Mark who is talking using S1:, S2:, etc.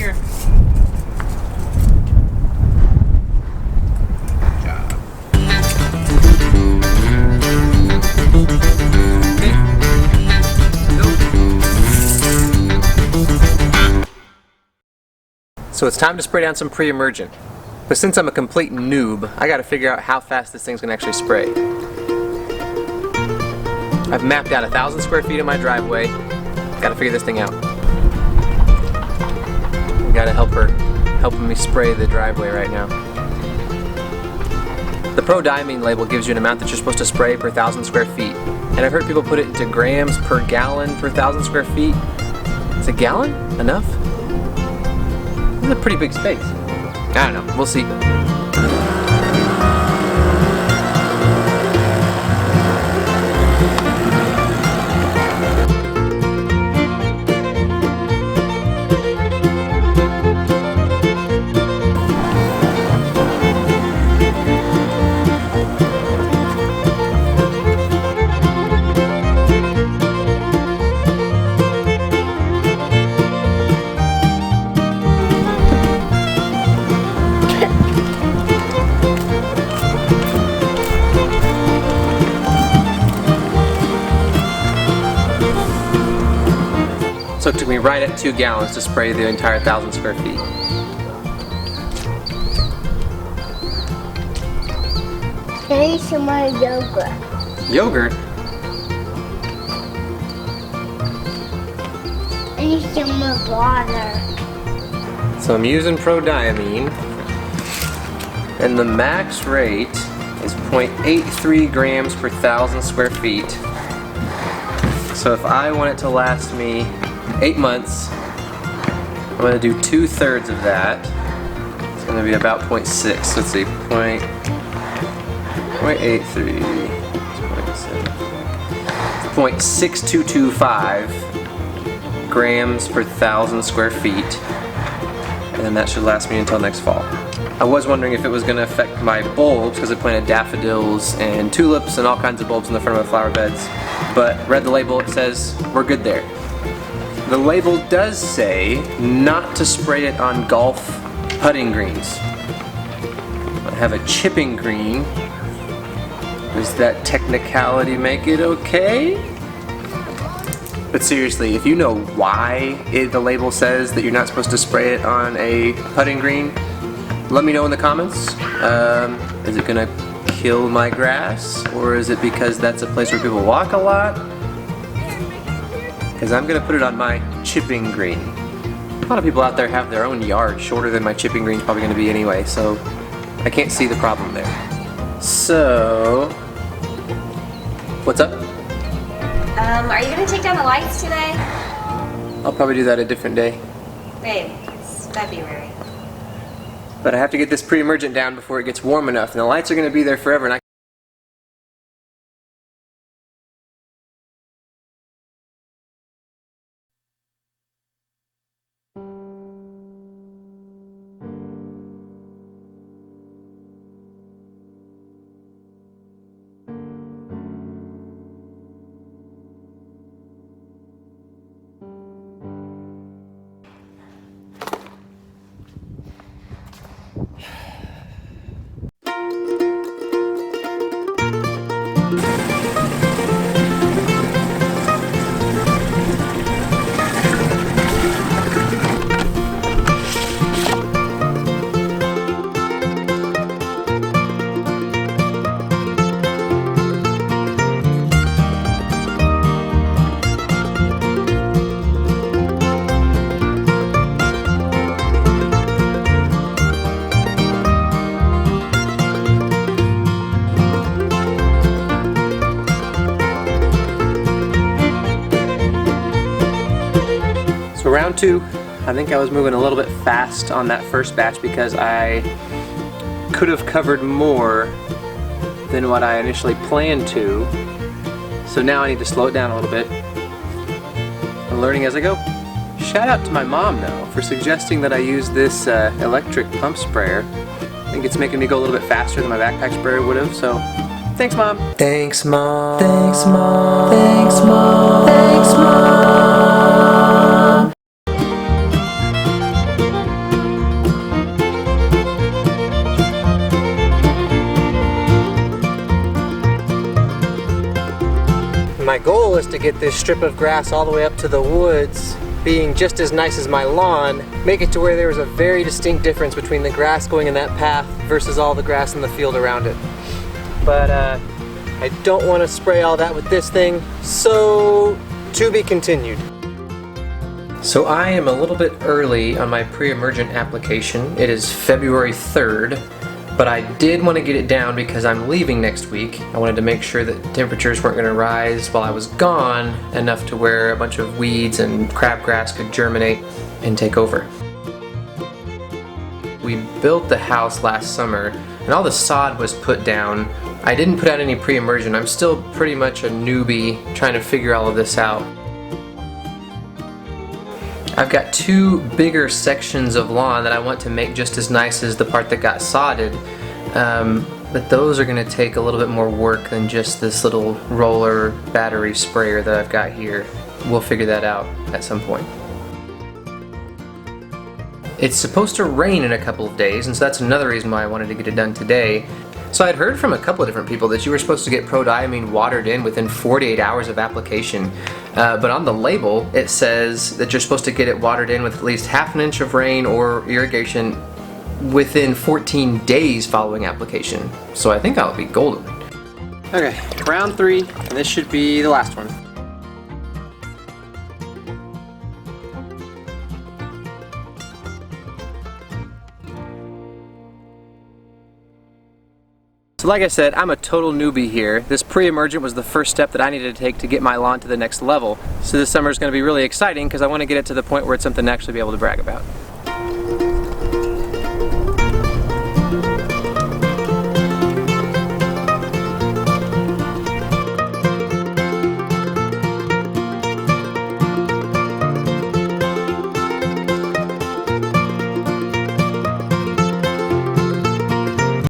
S1: here. So it's time to spray down some pre-emergent. But since I'm a complete noob, I gotta figure out how fast this thing's gonna actually spray. I've mapped out 1,000 square feet of my driveway. Gotta figure this thing out. Gotta helping me spray the driveway right now. The pro-diamine label gives you an amount that you're supposed to spray per 1,000 square feet. And I've heard people put it into grams per gallon per 1,000 square feet. Is a gallon enough? This is a pretty big space. I don't know, we'll see. So it took me right at 2 gallons to spray the entire 1,000 square feet.
S2: Can I eat some more yogurt?
S1: Yogurt?
S2: I need some more water.
S1: So I'm using pro-diamine, and the max rate is 0.83 grams per 1,000 square feet. So if I want it to last me 8 months, I'm going to do 2/3 of that. It's going to be about 0.6. Let's see, 0.83, 0.6225 grams per 1,000 square feet, and then that should last me until next fall. I was wondering if it was going to affect my bulbs because I planted daffodils and tulips and all kinds of bulbs in the front of my flower beds, but read the label, it says we're good there. The label does say not to spray it on golf putting greens. I have a chipping green. Does that technicality make it okay? But seriously, if you know why the label says that you're not supposed to spray it on a putting green, let me know in the comments. Is it gonna kill my grass? Or is it because that's a place where people walk a lot? Because I'm going to put it on my chipping green. A lot of people out there have their own yard shorter than my chipping green's probably going to be anyway, so I can't see the problem there. So, what's up?
S3: Are you going to take down the lights today?
S1: I'll probably do that a different day.
S3: Babe, it's February.
S1: But I have to get this pre-emergent down before it gets warm enough, and the lights are going to be there forever, and I So round 2, I think I was moving a little bit fast on that first batch because I could have covered more than what I initially planned to. So now I need to slow it down a little bit. I'm learning as I go. Shout out to my mom though for suggesting that I use this electric pump sprayer. I think it's making me go a little bit faster than my backpack sprayer would have, so thanks Mom. Thanks Mom. Thanks Mom. Thanks Mom. Thanks Mom. goal is to get this strip of grass all the way up to the woods being just as nice as my lawn, make it to where there was a very distinct difference between the grass going in that path versus all the grass in the field around it. But I don't want to spray all that with this thing, so to be continued. So I am a little bit early on my pre-emergent application. It is February 3rd, but I did want to get it down because I'm leaving next week. I wanted to make sure that temperatures weren't going to rise while I was gone enough to where a bunch of weeds and crabgrass could germinate and take over. We built the house last summer and all the sod was put down. I didn't put out any pre-emergent. I'm still pretty much a newbie trying to figure all of this out. I've got two bigger sections of lawn that I want to make just as nice as the part that got sodded, but those are going to take a little bit more work than just this little roller battery sprayer that I've got here. We'll figure that out at some point. It's supposed to rain in a couple of days, and so that's another reason why I wanted to get it done today. So I'd heard from a couple of different people that you were supposed to get prodiamine watered in within 48 hours of application. But on the label it says that you're supposed to get it watered in with at least half an inch of rain or irrigation within 14 days following application. So I think I'll be golden. Okay, round 3, and this should be the last one. So like I said, I'm a total newbie here. This pre-emergent was the first step that I needed to take to get my lawn to the next level. So this summer is going to be really exciting because I want to get it to the point where it's something to actually be able to brag about.